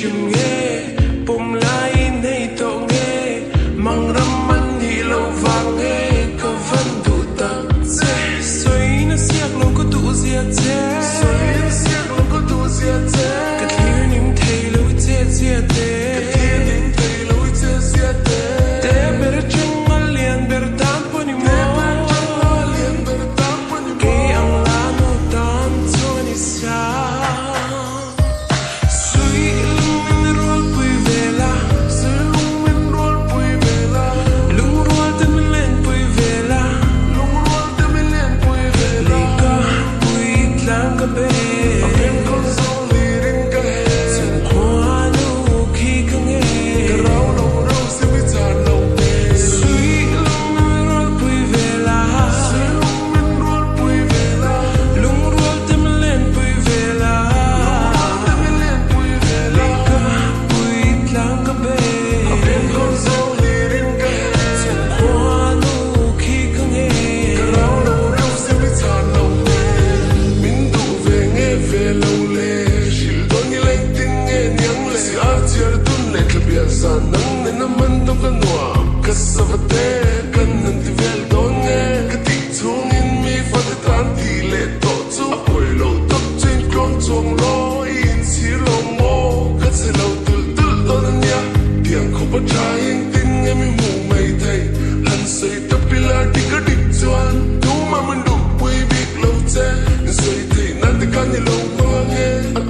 chim nghe bùm lai nay tổ nghe mang râm man hi lâu vàng nghe có vẫn đủ tận dễ xoay nó xiết lòng có tụ diệt dễ xoay nó xiết lòng có tụ diệt dễ cái thiên những thầy lối dễ diệt dễ cái thiên những thầy lối dễ diệt dễ để bề chân ngon liền bề tan po ni mo cái ang lá nó tan cho ni xa chuan, đúng mà mình đủ quy việc lâu che, rồi thì nát thì can như lâu hoa nghe.